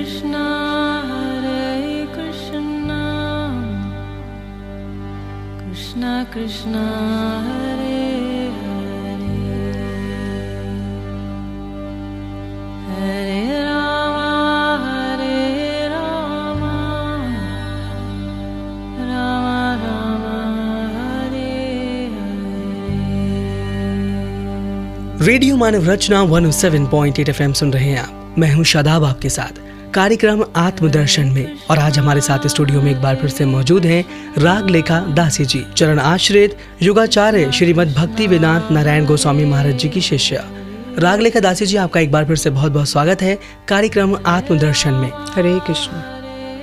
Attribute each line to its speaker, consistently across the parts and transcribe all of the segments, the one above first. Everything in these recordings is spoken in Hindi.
Speaker 1: Krishna Krishna Krishna Hare Hare Hare Rama Rama Rama Hare Hare।
Speaker 2: Radio Manav Rachna 107.8 FM सुन रहे हैं आप। मैं हूं शादाब आपके साथ कार्यक्रम आत्मदर्शन में, और आज हमारे साथ स्टूडियो में एक बार फिर से मौजूद हैं रागलेखा दासी जी, चरण आश्रित युगाचार्य श्रीमद् भक्ति वेदांत नारायण गोस्वामी महाराज जी की शिष्य। रागलेखा दासी जी, आपका एक बार फिर से बहुत बहुत स्वागत है कार्यक्रम आत्मदर्शन में।
Speaker 3: हरे कृष्ण।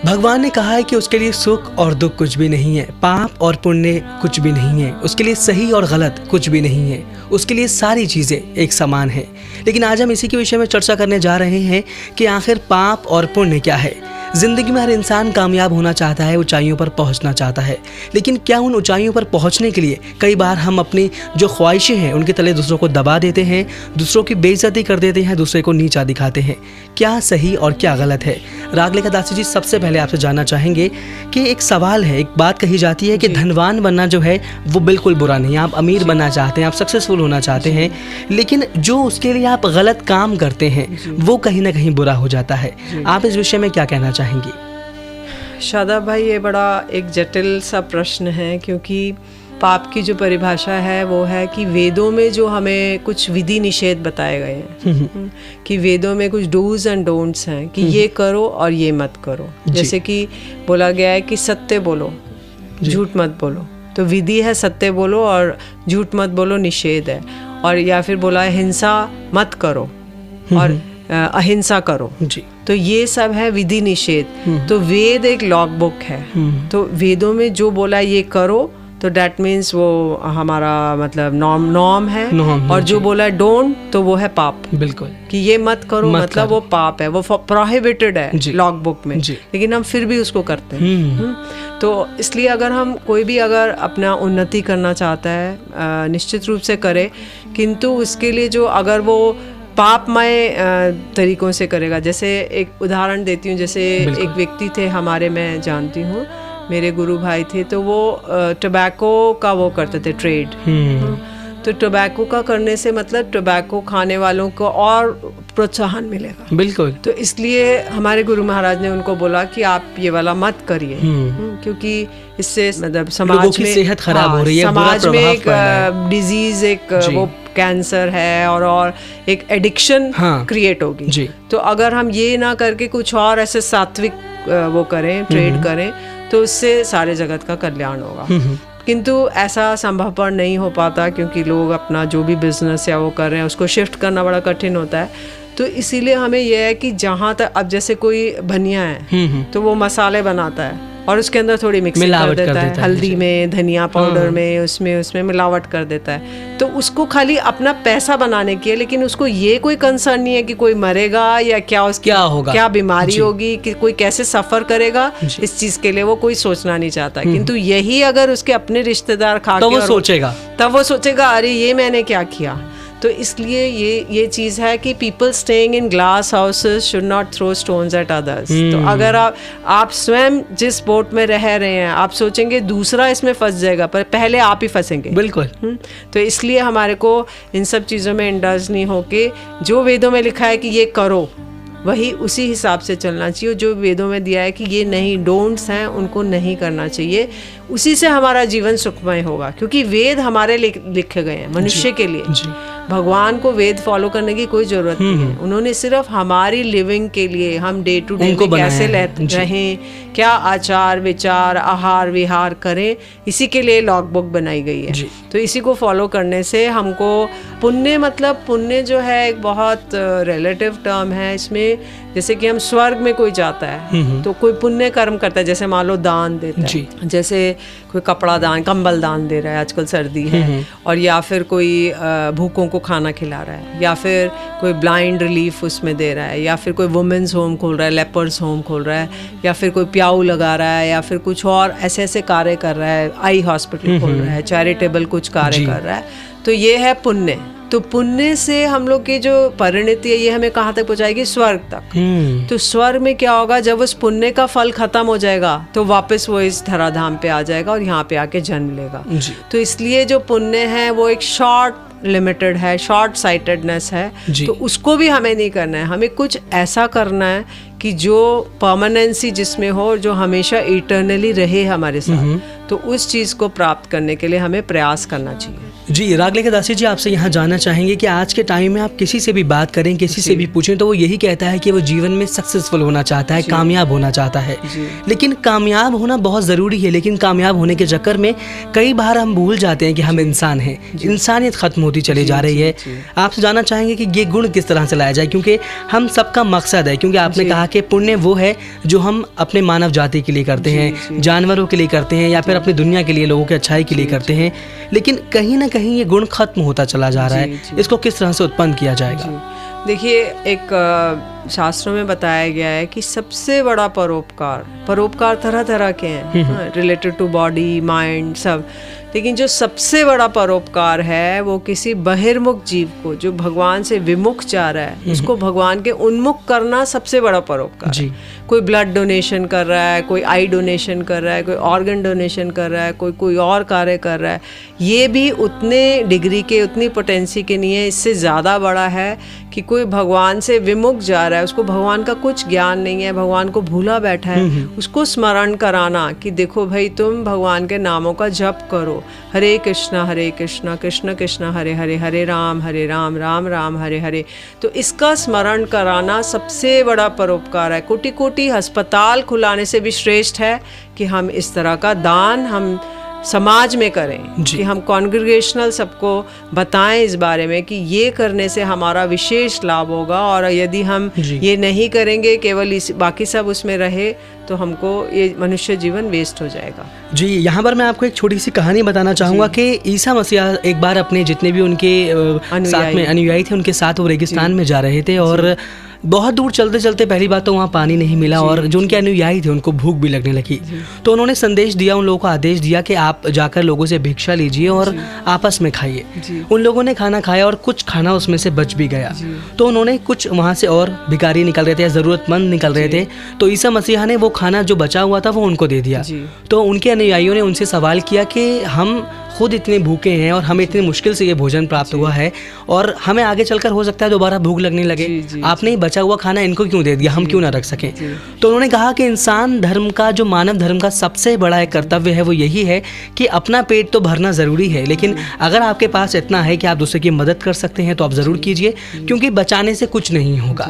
Speaker 2: भगवान ने कहा है कि उसके लिए सुख और दुख कुछ भी नहीं है, पाप और पुण्य कुछ भी नहीं है, उसके लिए सही और गलत कुछ भी नहीं है, उसके लिए सारी चीज़ें एक समान है। लेकिन आज हम इसी के विषय में चर्चा करने जा रहे हैं कि आखिर पाप और पुण्य क्या है। जिंदगी में हर इंसान कामयाब होना चाहता है, ऊंचाइयों पर पहुंचना चाहता है, लेकिन क्या उन ऊंचाइयों पर पहुंचने के लिए कई बार हम अपनी जो ख्वाहिशें हैं उनके तले दूसरों को दबा देते हैं, दूसरों की बेइज्जती कर देते हैं, दूसरे को नीचा दिखाते हैं। क्या सही और क्या गलत है? रागलेखा दासी जी, सबसे पहले आपसे जानना चाहेंगे कि एक सवाल है, एक बात कही जाती है कि धनवान बनना जो है वो बिल्कुल बुरा नहीं है। आप अमीर बनना चाहते हैं, आप सक्सेसफुल होना चाहते हैं, लेकिन जो उसके लिए आप गलत काम करते हैं वो कहीं ना कहीं बुरा हो जाता है। आप इस विषय में क्या कहना चाहेंगी?
Speaker 3: शादाब भाई, ये बड़ा एक जटिल सा प्रश्न है, क्योंकि पाप की जो परिभाषा है वो है कि वेदों में जो हमें कुछ विधि निषेध बताए गए हैं कि वेदों में कुछ डूज एंड डोंट्स हैं कि ये करो और ये मत करो। जैसे कि बोला गया है कि सत्य बोलो, झूठ मत बोलो, तो विधि है सत्य बोलो और झूठ मत बोलो निषेध है। और या फिर बोला है हिंसा मत करो और अहिंसा करो जी। तो ये सब है विधि निषेध। तो वेद एक लॉग बुक है, तो वेदों में जो बोला ये करो तो डेट मीन्स वो हमारा मतलब नॉर्म है, और जो बोला डोंट तो वो है पाप। बिल्कुल, कि ये मत करो मतलब वो पाप है, वो प्रोहिबिटेड है लॉग बुक में, लेकिन हम फिर भी उसको करते हैं। तो इसलिए अगर हम कोई भी अगर अपना उन्नति करना चाहता है निश्चित रूप से करे, किंतु उसके लिए जो अगर वो पापमय तरीकों से करेगा। जैसे एक उदाहरण देती हूँ, जैसे एक व्यक्ति थे हमारे, मैं जानती हूँ, मेरे गुरु भाई थे, तो वो टोबैको का वो करते थे ट्रेड। तो टोबैको का करने से मतलब टोबैको खाने वालों को और प्रोत्साहन मिलेगा। बिल्कुल। तो इसलिए हमारे गुरु महाराज ने उनको बोला कि आप ये वाला मत करिए, क्योंकि इससे मतलब समाज में सेहत खराब हो रही है, समाज में एक डिजीज, एक वो कैंसर है और एक एडिक्शन क्रिएट होगी जी। तो अगर हम ये ना करके कुछ और ऐसे सात्विक वो करें, ट्रेड करें, तो उससे सारे जगत का कल्याण होगा। किंतु ऐसा संभवपर नहीं हो पाता, क्योंकि लोग अपना जो भी बिजनेस या वो कर रहे हैं उसको शिफ्ट करना बड़ा कठिन होता है। तो इसीलिए हमें यह है कि जहाँ तक, अब जैसे कोई बनिया है तो वो मसाले बनाता है और उसके अंदर थोड़ी मिक्सिंग कर देता है, हल्दी में, धनिया पाउडर में, उसमें मिलावट कर देता है। तो उसको खाली अपना पैसा बनाने की है, लेकिन उसको ये कोई कंसर्न नहीं है कि कोई मरेगा या क्या उसकी क्या होगा, क्या बीमारी होगी, कि कोई कैसे सफर करेगा, इस चीज के लिए वो कोई सोचना नहीं चाहता। किंतु यही अगर उसके अपने रिश्तेदार खा के तब वो सोचेगा अरे ये मैंने क्या किया। तो इसलिए ये चीज़ है कि people staying in glass houses should not throw stones at others. तो अगर आप स्वयं जिस बोट में रह रहे हैं, आप सोचेंगे दूसरा इसमें फंस जाएगा, पर पहले आप ही फंसेंगे। बिल्कुल। तो इसलिए हमारे को इन सब चीज़ों में इंडल्ज नहीं होके, जो वेदों में लिखा है कि ये करो वही उसी हिसाब से चलना चाहिए। जो वेदों में दिया है कि ये नहीं, डोंट्स हैं, उनको नहीं करना चाहिए, उसी से हमारा जीवन सुखमय होगा। क्योंकि वेद हमारे लिखे गए हैं मनुष्य के लिए। भगवान को वेद फॉलो करने की कोई जरूरत नहीं है, उन्होंने सिर्फ हमारी लिविंग के लिए, हम डे टू डे कैसे रहें, क्या आचार विचार आहार विहार करें, इसी के लिए लॉग बुक बनाई गई है। तो इसी को फॉलो करने से हमको पुण्य, मतलब पुण्य जो है एक बहुत रिलेटिव टर्म है। इसमें जैसे कि हम स्वर्ग में कोई जाता है तो कोई पुण्य कर्म करता है, जैसे मान लो दान देता है, जैसे कोई कपड़ा दान, कंबल दान दे रहा है, आजकल सर्दी है, और या फिर कोई भूखों को खाना खिला रहा है, या फिर कोई ब्लाइंड रिलीफ उसमें दे रहा है, या फिर कोई वुमेन्स होम खोल रहा है, लेपर्स होम खोल रहा है, या फिर कोई प्याऊ लगा रहा है, या फिर कुछ और ऐसे ऐसे कार्य कर रहा है, आई हॉस्पिटल खोल रहा है, चैरिटेबल कुछ कार्य कर रहा है। तो ये है पुण्य। तो पुण्य से हम लोग की जो परिणति है ये हमें कहाँ तक पहुँचाएगी? स्वर्ग तक। तो स्वर्ग में क्या होगा? जब उस पुण्य का फल खत्म हो जाएगा तो वापस वो इस धराधाम पे आ जाएगा और यहाँ पे आके जन्म लेगा। तो इसलिए जो पुण्य है वो एक शॉर्ट लिमिटेड है, शॉर्ट साइटेडनेस है, तो उसको भी हमें नहीं करना है। हमें कुछ ऐसा करना है कि जो परमानेंसी जिसमें हो, जो हमेशा इटर्नली रहे हमारे साथ। तो उस चीज़ को प्राप्त करने के लिए हमें प्रयास करना चाहिए।
Speaker 2: जी, रागलेखा दासी जी, आपसे यहाँ जानना चाहेंगे कि आज के टाइम में आप किसी से भी बात करें, किसी से भी पूछें, तो वो यही कहता है कि वो जीवन में सक्सेसफुल होना चाहता है, कामयाब होना चाहता है। लेकिन कामयाब होना बहुत ज़रूरी है, लेकिन कामयाब होने के चक्कर में कई बार हम भूल जाते हैं कि हम इंसान हैं। इंसानियत खत्म होती चली जा रही है। आपसे जानना चाहेंगे कि ये गुण किस तरह से लाया जाए, क्योंकि हम सबका मकसद है, क्योंकि आपने कहा कि पुण्य वो है जो हम अपने मानव जाति के लिए करते हैं, जानवरों के लिए करते हैं, या फिर अपनी दुनिया के लिए, लोगों की अच्छाई के लिए करते हैं। लेकिन कहीं ना कहीं ये गुण खत्म होता चला जा रहा है। इसको किस तरह से उत्पन्न किया जाएगा?
Speaker 3: देखिए, एक शास्त्रों में बताया गया है कि सबसे बड़ा परोपकार तरह तरह के हैं, रिलेटेड टू बॉडी, माइंड, सब। लेकिन जो सबसे बड़ा परोपकार है वो किसी बहिर्मुख जीव को, जो भगवान से विमुख जा रहा है, उसको भगवान के उन्मुख करना सबसे बड़ा परोपकार है। कोई ब्लड डोनेशन कर रहा है, कोई आई डोनेशन कर रहा है, कोई ऑर्गन डोनेशन कर रहा है, कोई और कार्य कर रहा है, ये भी उतने डिग्री के, उतनी पोटेंसी के नहीं है। इससे ज़्यादा बड़ा है कि कोई भगवान से विमुख जा रहा है, उसको भगवान का कुछ ज्ञान नहीं है, भगवान को भूला बैठा है, उसको स्मरण कराना कि देखो भाई, तुम भगवान के नामों का जप करो, हरे कृष्णा कृष्ण कृष्ण हरे हरे, हरे राम राम राम हरे हरे। तो इसका स्मरण कराना सबसे बड़ा परोपकार है। कोटि कोटि अस्पताल खुलाने से भी श्रेष्ठ है कि हम इस तरह का दान हम समाज में करें, कि हम कॉन्ग्रीगेशनल सबको बताएं इस बारे में कि ये करने से हमारा विशेष लाभ होगा। और यदि हम ये नहीं करेंगे, केवल बाकी सब उसमें रहे, तो हमको ये मनुष्य जीवन वेस्ट हो जाएगा।
Speaker 2: जी, यहाँ पर मैं आपको एक छोटी सी कहानी बताना चाहूँगा कि ईसा मसीह एक बार अपने जितने भी उनके साथ में अनुयायी थे, उनके साथ वो रेगिस्तान में जा रहे थे, और बहुत दूर चलते चलते पहली बात तो वहाँ पानी नहीं मिला, और जो उनके अनुयायी थे उनको भूख भी लगने लगी। तो उन्होंने संदेश दिया, उन लोगों को आदेश दिया कि आप जाकर लोगों से भिक्षा लीजिए और आपस में खाइए। उन लोगों ने खाना खाया और कुछ खाना उसमें से बच भी गया। तो उन्होंने कुछ वहाँ से और भिखारी निकल रहे थे या ज़रूरतमंद निकल रहे थे, तो ईसा मसीह ने वो खाना जो बचा हुआ था वो उनको दे दिया। तो उनके अनुयायियों ने उनसे सवाल किया कि हम खुद इतने भूखे हैं और हमें इतनी मुश्किल से ये भोजन प्राप्त हुआ है, और हमें आगे चलकर हो सकता है दोबारा भूख लगने लगे, आपने ही बचा हुआ खाना इनको क्यों दे दिया, हम क्यों ना रख सकें? तो उन्होंने कहा कि इंसान धर्म का, जो मानव धर्म का सबसे बड़ा एक कर्तव्य है वो यही है कि अपना पेट तो भरना ज़रूरी है, लेकिन अगर आपके पास इतना है कि आप दूसरे की मदद कर सकते हैं तो आप ज़रूर कीजिए, क्योंकि बचाने से कुछ नहीं होगा।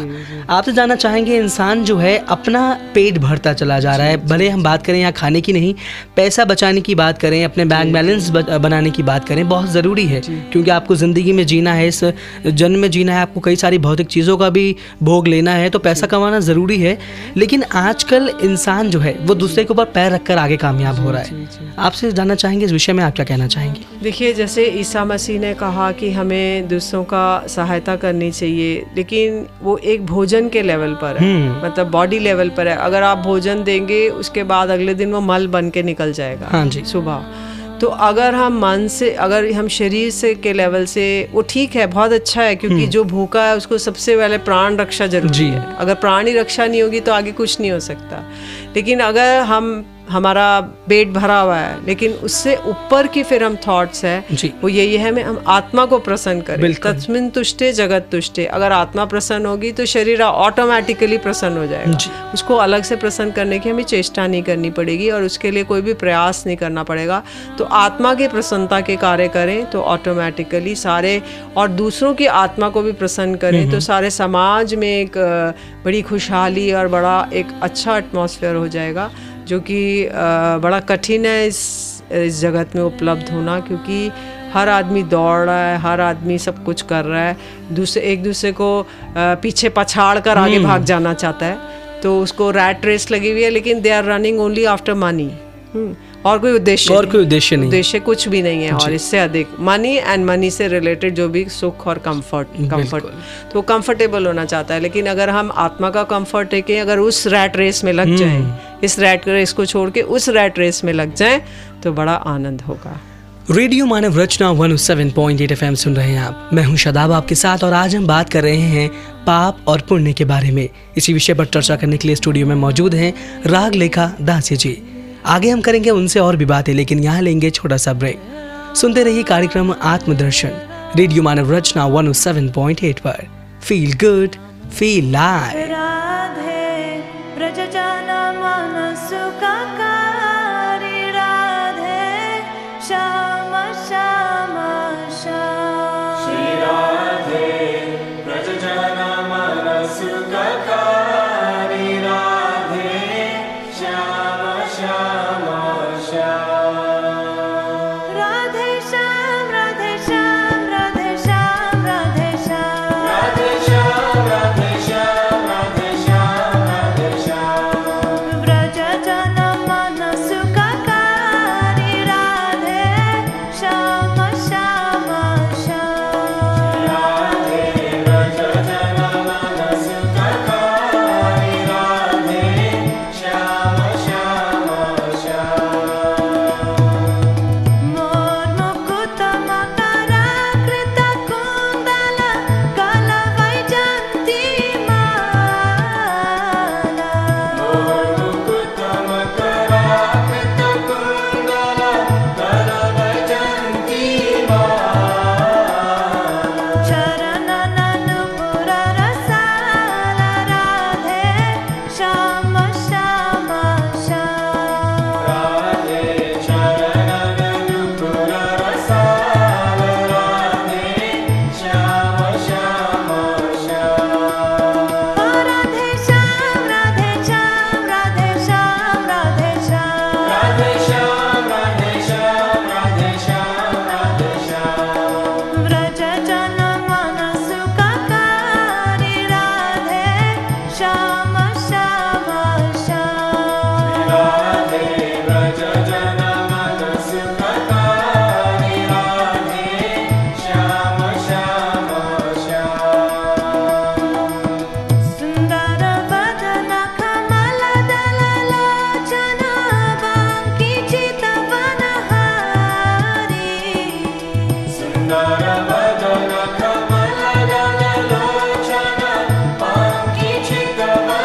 Speaker 2: आपसे जानना चाहेंगे, इंसान जो है अपना पेट भरता चला जा रहा है, भले हम बात करें यहाँ खाने की नहीं, पैसा बचाने की बात करें, अपने बैंक बैलेंस बनाने की बात करें, बहुत ज़रूरी है, क्योंकि आपको ज़िंदगी में जीना है, इस जन्म में जीना है, आपको कई सारी भौतिक चीज़ों का भी भोग लेना है, तो पैसा कमाना ज़रूरी है। लेकिन आजकल इंसान जो है वो दूसरे के ऊपर पैर रखकर आगे कामयाब हो रहा है। आपसे जानना चाहेंगे इस विषय में आप क्या कहना चाहेंगे?
Speaker 3: देखिए, जैसे ईसा मसीह ने कहा कि हमें दूसरों का सहायता करनी चाहिए, लेकिन वो एक भोजन के लेवल पर है, मतलब बॉडी लेवल पर है। अगर आप भोजन देंगे, उसके बाद अगले दिन वो मल बन के निकल जाएगा। हाँ जी, सुबह। तो अगर हम मन से, अगर हम शरीर से के लेवल से, वो ठीक है, बहुत अच्छा है, क्योंकि जो भूखा है उसको सबसे पहले प्राण रक्षा जरूरी है। अगर प्राणी रक्षा नहीं होगी तो आगे कुछ नहीं हो सकता। लेकिन अगर हमारा पेट भरा हुआ है, लेकिन उससे ऊपर की फिर हम थॉट्स है वो यही है, हम आत्मा को प्रसन्न करें। तस्मिन् तुष्टे जगत तुष्टे। अगर आत्मा प्रसन्न होगी तो शरीर ऑटोमेटिकली प्रसन्न हो जाएगा। उसको अलग से प्रसन्न करने की हमें चेष्टा नहीं करनी पड़ेगी और उसके लिए कोई भी प्रयास नहीं करना पड़ेगा। तो आत्मा की प्रसन्नता के कार्य करें तो ऑटोमेटिकली सारे, और दूसरों की आत्मा को भी प्रसन्न करें तो सारे समाज में एक बड़ी खुशहाली और बड़ा एक अच्छा एटमॉस्फेयर हो जाएगा, जो कि बड़ा कठिन है इस जगत में उपलब्ध होना, क्योंकि हर आदमी दौड़ रहा है, हर आदमी सब कुछ कर रहा है, एक दूसरे को पीछे पछाड़ कर आगे भाग जाना चाहता है, तो उसको रैट रेस लगी हुई है, लेकिन they are running only after money. और कोई उद्देश्य नहीं, उद्देश्य कुछ भी नहीं है। और इससे अधिक मनी एंड मनी से रिलेटेड जो भी सुख और कंफर्ट, तो कंफर्टेबल होना चाहता है। लेकिन अगर हम आत्मा का कंफर्ट है कि अगर उस रैट रेस में लग जाएं, इस रैट रेस को छोड़ के उस रैट रेस में लग जाएं, तो बड़ा आनंद होगा।
Speaker 2: रेडियो मानव रचना 107.8 FM सुन रहे हैं आप। मैं हूं शादाब आपके साथ और आज हम बात कर रहे हैं पाप और पुण्य के बारे में। इसी विषय पर चर्चा करने के लिए स्टूडियो में मौजूद हैं राग लेखा दासी जी। आगे हम करेंगे उनसे और भी बातें, लेकिन यहाँ लेंगे छोटा सा ब्रेक। सुनते रहिए कार्यक्रम आत्मदर्शन रेडियो मानव रचना 107.8 पर। Feel good, feel live.
Speaker 1: Radhe व्रजजन मन सुखकारी, राधे श्याम श्याम श्याम। श्री राधे व्रजजन मन सुखकारी, राधे श्याम श्याम श्याम। राधे श्याम राधे श्याम राधे श्याम राधे श्याम। राधे श्याम राधे श्याम राधे श्याम राधे श्याम। व्रजजन मन सुखकारी, राधे श्याम श्याम श्याम। राधे व्रजजन मन सुखकारी, राधे श्याम श्याम श्याम। मोर मुकुट मकराकृत कुंडल कलवैजयन्ती माला। मोर मुकुट मकराकृत कुंडल कलवैजयन्ती माला। चरणन नुपुर रसाल, राधे श्याम श्याम श्याम। राधे चरणन नुपुर रसाल, राधे श्याम श्याम श्याम। राधे श्याम राधे श्याम राधे श्याम राधे श्याम। राधे श्याम राधे श्याम राधे श्याम राधे श्याम। व्रजजन मन सुखकारी, राधे श्याम श्याम श्याम। राधे व्रजजन मन सुखकारी, राधे श्याम श्याम श्याम। सुंदर वदन कमल दल लोचन, बांकी चितवन हारी। सुंदर वदन कमल दल लोचन, बांकी चितवन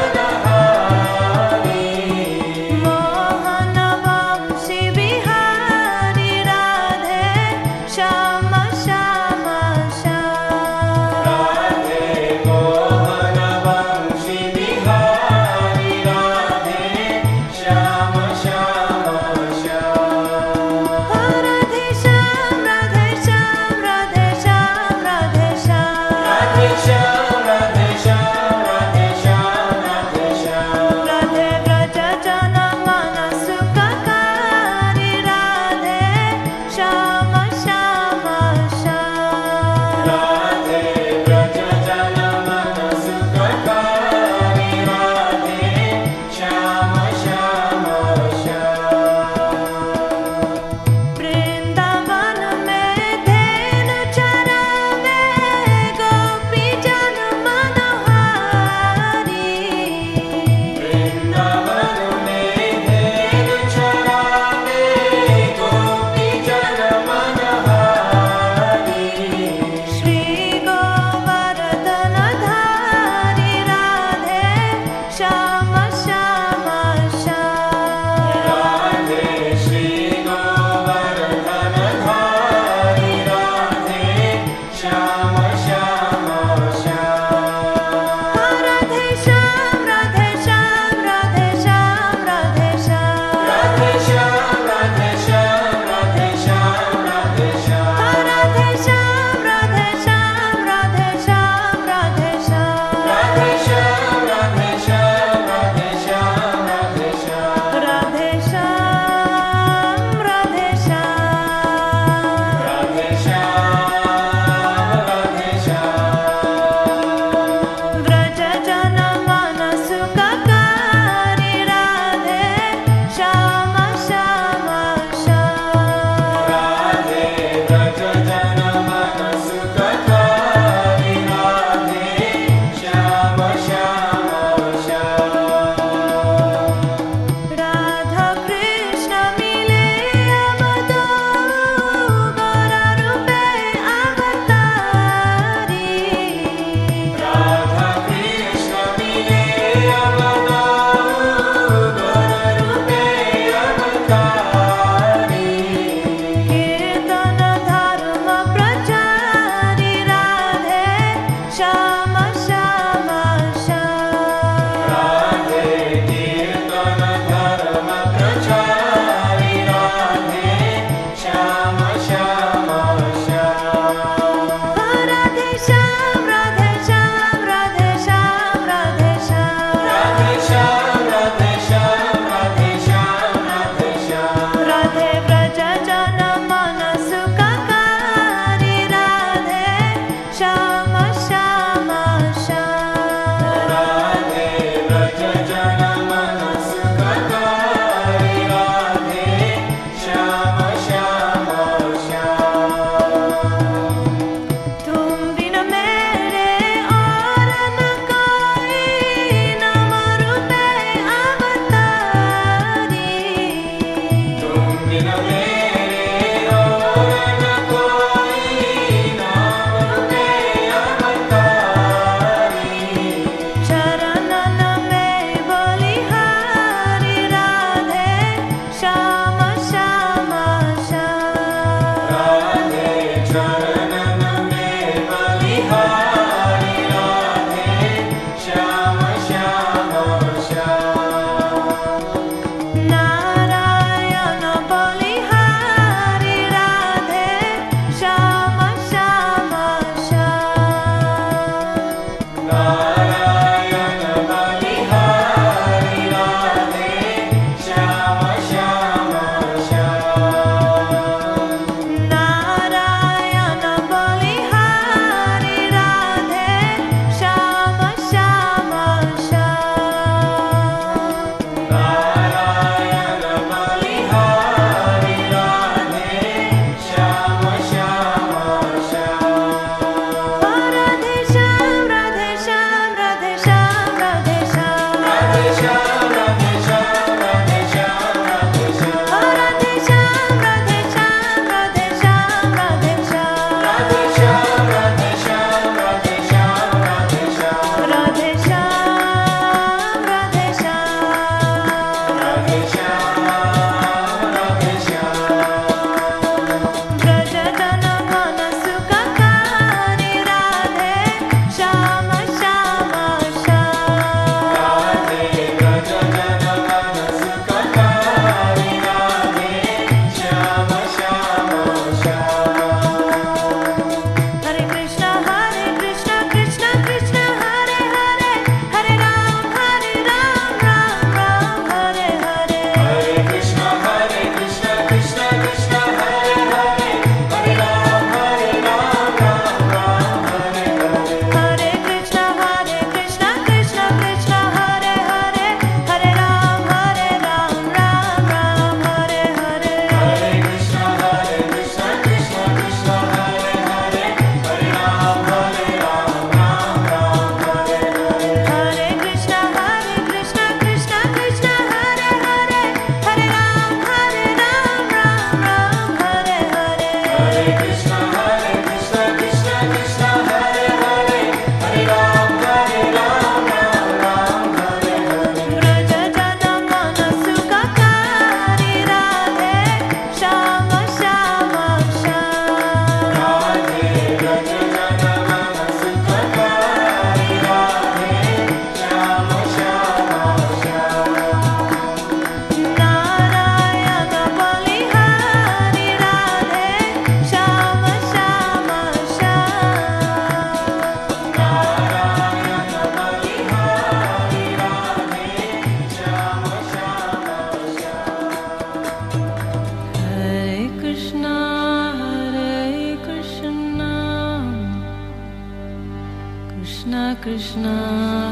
Speaker 1: Krishna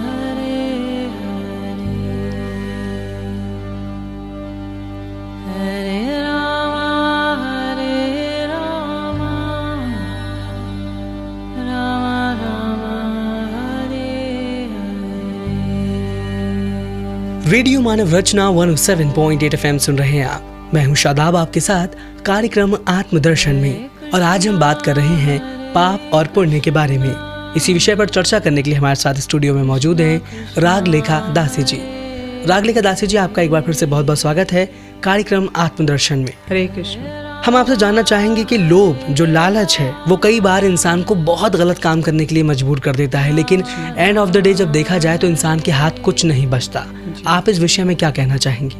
Speaker 1: Hare Hare Hare Rama Rama Rama Hare Hare।
Speaker 2: Radio Manav Rachna 107.8 FM सुन रहे हैं आप। मैं हूं शादाब आपके साथ कार्यक्रम आत्मदर्शन में, और आज हम बात कर रहे हैं पाप और पुण्य के बारे में। इसी विषय पर चर्चा करने के लिए हमारे साथ स्टूडियो में मौजूद हैं रागलेखा दासी जी। रागलेखा दासी जी, आपका एक बार फिर से बहुत बहुत स्वागत है कार्यक्रम आत्मदर्शन में।
Speaker 3: हरे कृष्ण।
Speaker 2: हम आपसे जानना चाहेंगे कि लोभ, जो लालच है, वो कई बार इंसान को बहुत गलत काम करने के लिए मजबूर कर देता है, लेकिन एंड ऑफ द डे जब देखा जाए तो इंसान के हाथ कुछ नहीं बचता। आप इस विषय में क्या कहना चाहेंगी?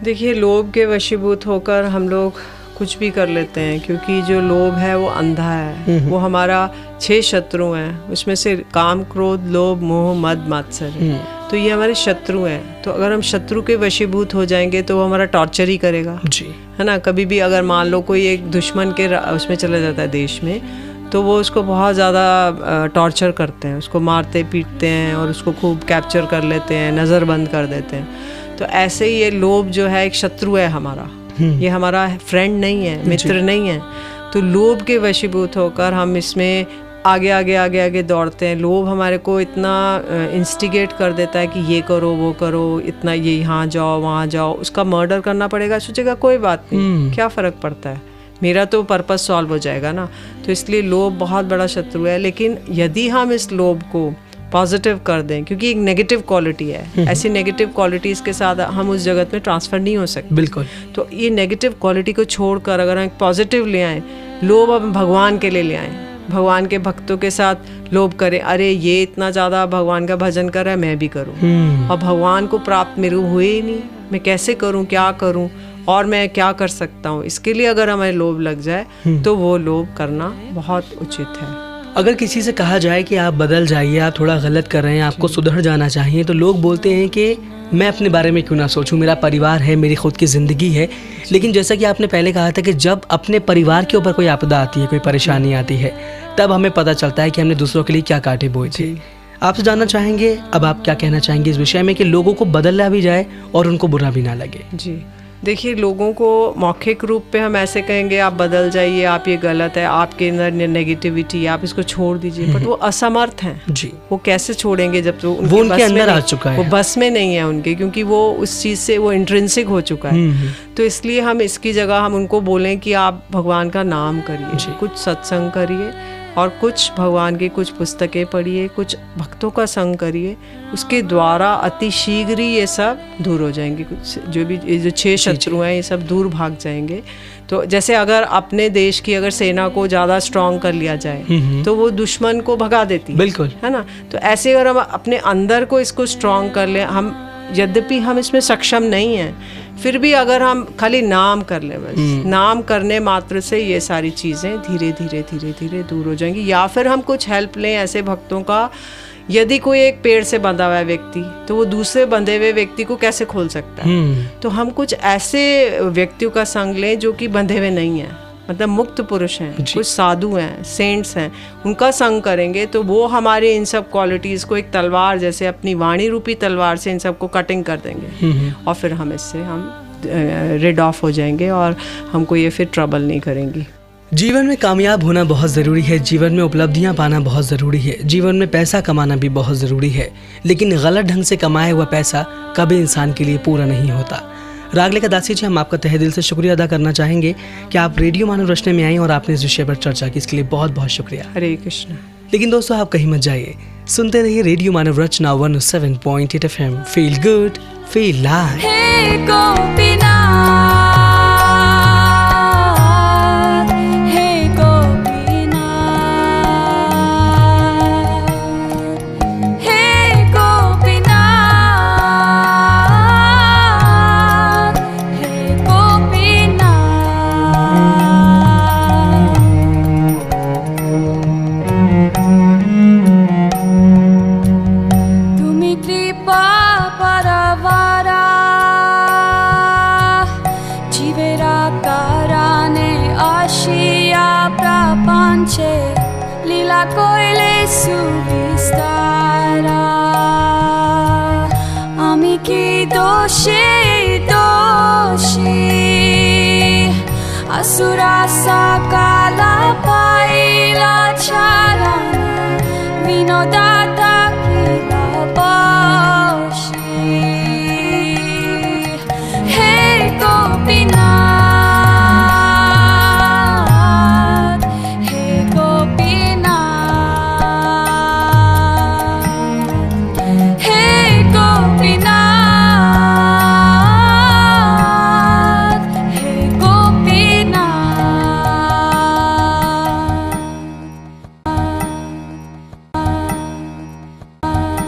Speaker 3: देखिए, लोभ के वशीभूत होकर हम लोग कुछ भी कर लेते हैं, क्योंकि जो लोभ है वो अंधा है। वो हमारा 6 शत्रु हैं, उसमें से काम, क्रोध, लोभ, मोह, मद, मात्सर्य, तो ये हमारे शत्रु हैं। तो अगर हम शत्रु के वशीभूत हो जाएंगे तो वो हमारा टॉर्चर ही करेगा
Speaker 2: जी,
Speaker 3: है ना। कभी भी अगर मान लो कोई एक दुश्मन के उसमें चला जाता है देश में, तो वो उसको बहुत ज़्यादा टॉर्चर करते हैं, उसको मारते पीटते हैं और उसको खूब कैप्चर कर लेते हैं, नज़रबंद कर देते हैं। तो ऐसे ही ये लोभ जो है एक शत्रु है हमारा, ये हमारा फ्रेंड नहीं है, मित्र नहीं है। तो लोभ के वशीभूत होकर हम इसमें आगे आगे आगे आगे दौड़ते हैं। लोभ हमारे को इतना इंस्टिगेट कर देता है कि ये करो वो करो, इतना ये यहाँ जाओ वहाँ जाओ, उसका मर्डर करना पड़ेगा। सोचेगा कोई बात नहीं, क्या फ़र्क पड़ता है, मेरा तो पर्पस सॉल्व हो जाएगा ना। तो इसलिए लोभ बहुत बड़ा शत्रु है। लेकिन यदि हम इस लोभ को पॉजिटिव कर दें, क्योंकि एक नेगेटिव क्वालिटी है, ऐसी नेगेटिव क्वालिटीज़ के साथ हम उस जगत में ट्रांसफ़र नहीं हो सकते।
Speaker 2: बिल्कुल।
Speaker 3: तो ये नेगेटिव क्वालिटी को छोड़कर अगर हम एक पॉजिटिव ले आएँ, लोभ अब भगवान के लिए ले आएँ, भगवान के भक्तों के साथ लोभ करें, अरे ये इतना ज़्यादा भगवान का भजन कर रहा है, मैं भी करूँ। और भगवान को प्राप्त मेरे हुए ही नहीं, मैं कैसे करूँ, क्या करूँ और मैं क्या कर सकता हूँ, इसके लिए अगर हमें लोभ लग जाए तो वो लोभ करना बहुत उचित है।
Speaker 2: अगर किसी से कहा जाए कि आप बदल जाइए, आप थोड़ा गलत कर रहे हैं, आपको सुधर जाना चाहिए, तो लोग बोलते हैं कि मैं अपने बारे में क्यों ना सोचूं, मेरा परिवार है, मेरी खुद की ज़िंदगी है। लेकिन जैसा कि आपने पहले कहा था कि जब अपने परिवार के ऊपर कोई आपदा आती है, कोई परेशानी आती है, तब हमें पता चलता है कि हमने दूसरों के लिए क्या कांटे बोए थे। आपसे जानना चाहेंगे, अब आप क्या कहना चाहेंगे इस विषय में कि लोगों को बदलना भी जाए और उनको बुरा भी ना लगे?
Speaker 3: जी, देखिए, लोगों को मौखिक रूप पे हम ऐसे कहेंगे आप बदल जाइए, आप ये गलत है, आपके अंदर नेगेटिविटी, आप इसको छोड़ दीजिए, बट वो असमर्थ हैं
Speaker 2: जी।
Speaker 3: वो कैसे छोड़ेंगे जब तो
Speaker 2: वो उनके अंदर आ चुका है,
Speaker 3: वो बस में नहीं है उनके, क्योंकि वो उस चीज़ से वो इंट्रिंसिक हो चुका है। तो इसलिए हम इसकी जगह हम उनको बोलें कि आप भगवान का नाम करिए, कुछ सत्संग करिए और कुछ भगवान की कुछ पुस्तकें पढ़िए, कुछ भक्तों का संग करिए, उसके द्वारा अति शीघ्र ही ये सब दूर हो जाएंगे। कुछ जो भी ये जो 6 शत्रु हैं ये सब दूर भाग जाएंगे। तो जैसे अगर अपने देश की अगर सेना को ज़्यादा स्ट्रॉन्ग कर लिया जाए तो वो दुश्मन को भगा देती है,
Speaker 2: बिल्कुल,
Speaker 3: है ना। तो ऐसे अगर हम अपने अंदर को इसको स्ट्रॉन्ग कर लें, हम यद्यपि हम इसमें सक्षम नहीं हैं, फिर भी अगर हम खाली नाम कर लें, बस नाम करने मात्र से ये सारी चीज़ें धीरे धीरे धीरे धीरे दूर हो जाएंगी। या फिर हम कुछ हेल्प लें ऐसे भक्तों का, यदि कोई एक पेड़ से बंधा हुआ है व्यक्ति, तो वो दूसरे बंधे हुए व्यक्ति को कैसे खोल सकता है। तो हम कुछ ऐसे व्यक्तियों का संग लें जो कि बंधे हुए नहीं हैं, मतलब मुक्त पुरुष हैं, कुछ साधु हैं, सेंट्स हैं, उनका संग करेंगे तो वो हमारे इन सब क्वालिटीज़ को एक तलवार जैसे अपनी वाणी रूपी तलवार से इन सब को कटिंग कर देंगे और फिर हम इससे हम रिड ऑफ हो जाएंगे और हमको ये फिर ट्रबल नहीं करेंगी।
Speaker 2: जीवन में कामयाब होना बहुत ज़रूरी है, जीवन में उपलब्धियां पाना बहुत ज़रूरी है, जीवन में पैसा कमाना भी बहुत ज़रूरी है, लेकिन गलत ढंग से कमाया हुआ पैसा कभी इंसान के लिए पूरा नहीं होता। रागलेखा दासी जी, हम आपका तहे दिल से शुक्रिया अदा करना चाहेंगे कि आप रेडियो मानव रचना में आई और आपने इस विषय पर चर्चा की, इसके लिए बहुत बहुत शुक्रिया।
Speaker 3: हरे कृष्ण।
Speaker 2: लेकिन दोस्तों, आप कहीं मत जाइए, सुनते रहिए radio Manav Rachna 107.8 FM। Feel good, feel live.
Speaker 1: हे गोपीनाथ, हे गोपीनाथ, हे गोपीनाथ, हे गोपीनाथ। तुम्ही कृपा परवारा, जीवेरा कराने आशिया प्रपंचे, लीला कोइले सुविस्तारा। आमी की दोषी दोषी, असुरा सकाला पाइला चारण, विनोदाता